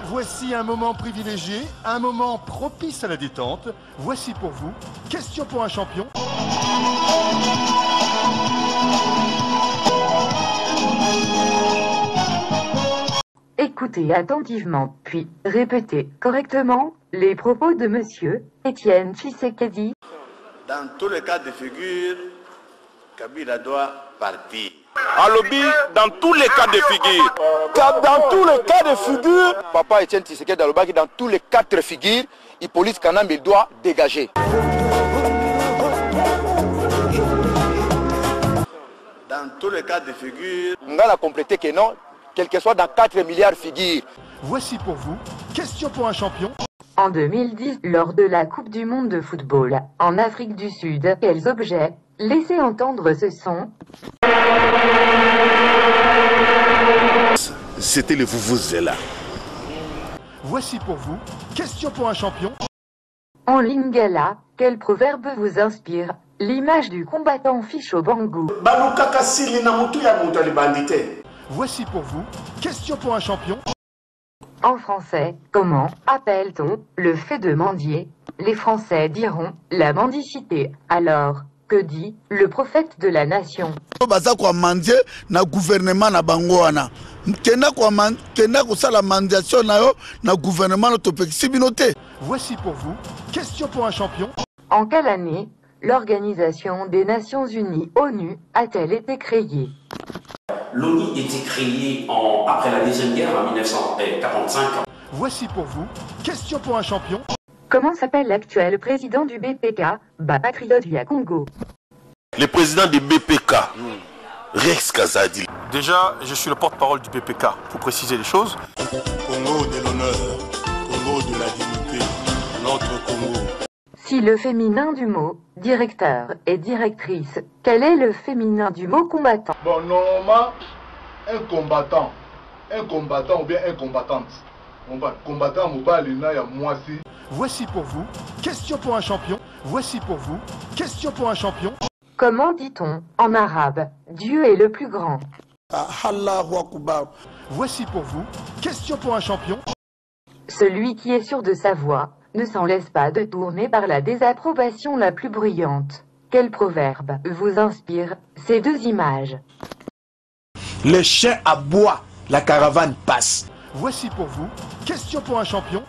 Voici un moment privilégié, un moment propice à la détente. Voici pour vous, question pour un champion. Écoutez attentivement, puis répétez correctement les propos de Monsieur Étienne Tshisekedi. Dans tous les cas de figure, Kabila doit partir. À lobby, dans tous les cas de figure. Dans tous les cas de figure, Papa Étienne Tshisekedi Alobaki, dans tous les 4 figures, Hippolyte Kanambe doit dégager. Dans tous les cas de figure, On a complété que non, quel que soit dans 4 milliards de figures. Voici pour vous, question pour un champion. En 2010, lors de la Coupe du Monde de football en Afrique du Sud, quels objets? Laissez entendre ce son. C'était le Vuvuzela. Voici pour vous, question pour un champion. En Lingala, quel proverbe vous inspire? L'image du combattant Ficho Bangou. Voici pour vous, question pour un champion. En français, comment appelle-t-on le fait de mendier? Les Français diront la mendicité. Alors, que dit le prophète de la nation? baza kwa mandie na gouvernement na bango wana kenda kosala mandiation na yo na gouvernement na topekisi bino te. Voici pour vous, question pour un champion. En quelle année l'Organisation des Nations Unies, ONU, a-t-elle été créée? L'ONU était créée après la Deuxième Guerre en 1945. Voici pour vous, question pour un champion. Comment s'appelle l'actuel président du BPK, Patriote via Congo? Le président du BPK, Rex Kazadi. Déjà, je suis le porte-parole du BPK, pour préciser les choses. Congo de l'honneur, Congo de la dignité, notre Congo. Si le féminin du mot directeur et directrice, quel est le féminin du mot combattant? Bon, normalement, un combattant ou bien un combattante. Combattant, moi aussi. Voici pour vous, question pour un champion. Voici pour vous, question pour un champion. Comment dit-on en arabe Dieu est le plus grand? Voici pour vous, question pour un champion. Celui qui est sûr de sa voix ne s'en laisse pas détourner par la désapprobation la plus bruyante. Quel proverbe vous inspire ces deux images? Le chien aboie, la caravane passe. Voici pour vous, question pour un champion.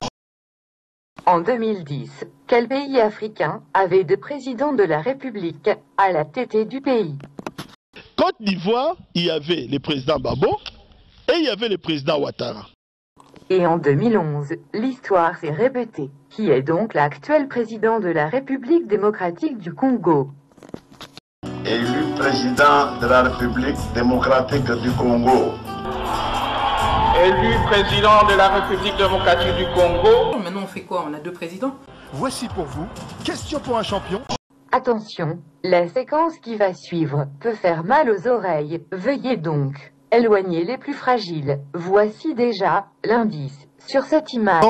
En 2010, quel pays africain avait de président de la République à la tête du pays? Côte d'Ivoire, il y avait le président Babo et il y avait le président Ouattara. Et en 2011, l'histoire s'est répétée. Qui est donc l'actuel président de la République démocratique du Congo? élu président de la République démocratique du Congo. Élu président de la République démocratique du Congo. Maintenant on fait quoi? On a 2 présidents. Voici pour vous, question pour un champion. Attention, la séquence qui va suivre peut faire mal aux oreilles. Veuillez donc éloigner les plus fragiles. Voici déjà l'indice sur cette image.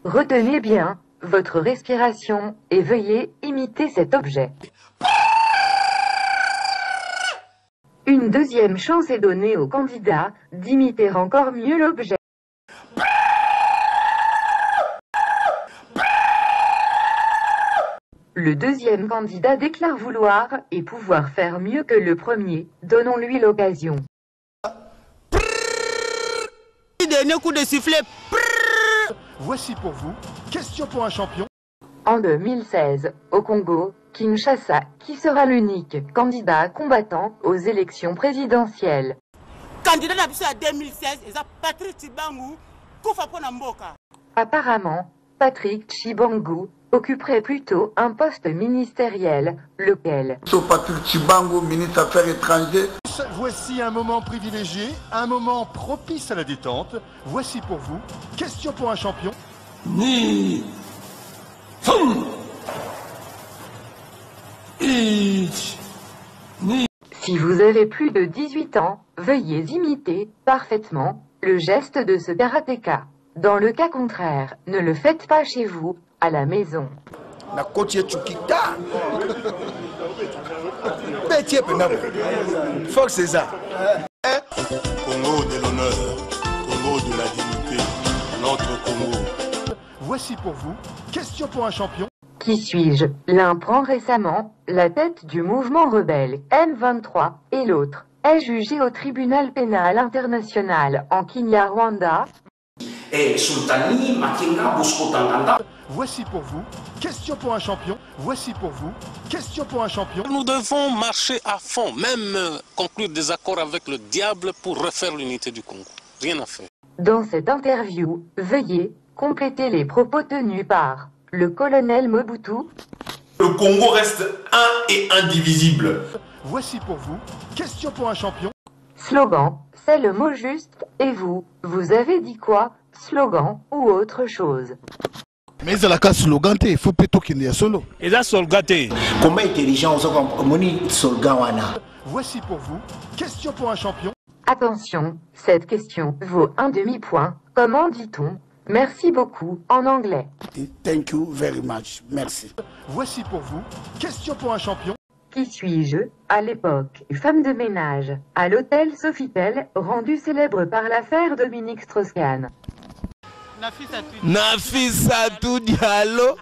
Retenez bien votre respiration et veuillez imiter cet objet. Une deuxième chance est donnée au candidat d'imiter encore mieux l'objet. Le deuxième candidat déclare vouloir et pouvoir faire mieux que le premier. Donnons-lui l'occasion. Dernier coup de sifflet. Voici pour vous, question pour un champion. En 2016, au Congo, Kinshasa, qui sera l'unique candidat combattant aux élections présidentielles? Candidat à 2016, c'est Patrick Tshibangou, Koufa Mboka. Apparemment, Patrick Tshibangou occuperait plutôt un poste ministériel, lequel? Patrick Tshibangou, ministre des Affaires étrangères. Voici un moment privilégié, un moment propice à la détente. Voici pour vous, question pour un champion. Si vous avez plus de 18 ans, veuillez imiter parfaitement le geste de ce karatéka. Dans le cas contraire, ne le faites pas chez vous, à la maison. Fox c'est ça. Congo de l'honneur, Congo de la dignité, notre Congo. Voici pour vous, question pour un champion. Qui suis-je? L'un prend récemment la tête du mouvement rebelle M23 et l'autre est jugé au tribunal pénal international en Kinyarwanda. Et Sultani Makenga Boskotanganda. Voici pour vous, question pour un champion. Voici pour vous, question pour un champion. Nous devons marcher à fond, même conclure des accords avec le diable pour refaire l'unité du Congo. Rien à faire. Dans cette interview, veuillez compléter les propos tenus par le colonel Mobutu. Le Congo reste un et indivisible. Voici pour vous, question pour un champion. Slogan, c'est le mot juste. Et vous, vous avez dit quoi? Slogan ou autre chose? Mais c'est la cas slogan, il faut plutôt qu'il y ait solo. Et là, slogan. Comment intelligent, on slogan. Voici pour vous, question pour un champion. Attention, cette question vaut un demi-point. Comment dit-on merci beaucoup en anglais? Thank you very much. Merci. Voici pour vous, question pour un champion. Qui suis-je? À l'époque, femme de ménage, à l'hôtel Sofitel, rendu célèbre par l'affaire Dominique Strauss-Kahn. Nafissatou Diallo.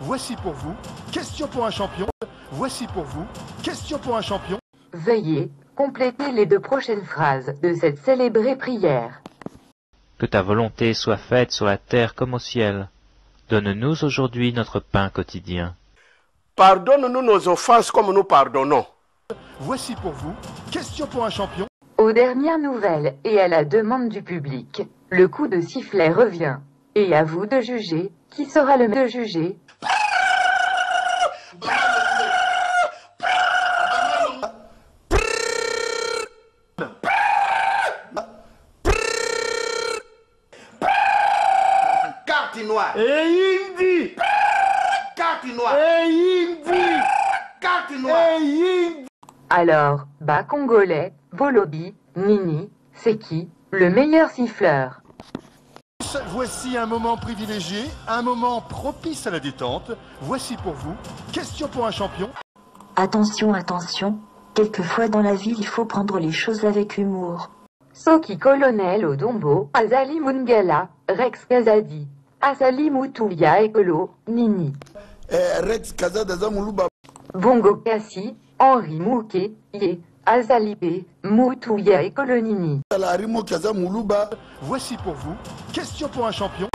Voici pour vous, question pour un champion. Voici pour vous, question pour un champion. Veuillez compléter les deux prochaines phrases de cette célébrée prière. Que ta volonté soit faite sur la terre comme au ciel. Donne-nous aujourd'hui notre pain quotidien. Pardonne-nous nos offenses comme nous pardonnons. Voici pour vous, question pour un champion. Aux dernières nouvelles et à la demande du public, le coup de sifflet revient. Et à vous de juger, qui sera le mieux jugé. Carte noire. Et Indi. Carte noire. Et Indi. Carte noire. Et Indi. Alors, bas congolais, Bolobi, Nini, c'est qui le meilleur siffleur? Voici un moment privilégié, un moment propice à la détente. Voici pour vous, question pour un champion. Attention, attention, quelquefois dans la vie il faut prendre les choses avec humour. Soki Colonel Odombo, Azali Mungala, Rex Kazadi, Azali Mutuya Ekolo, Nini. Rex Kazada Mouluba. Bongo Kassi, Henri Mouké, Ye, Azalipe, Mutuya Ekolo Nini. Voici pour vous, question pour un champion.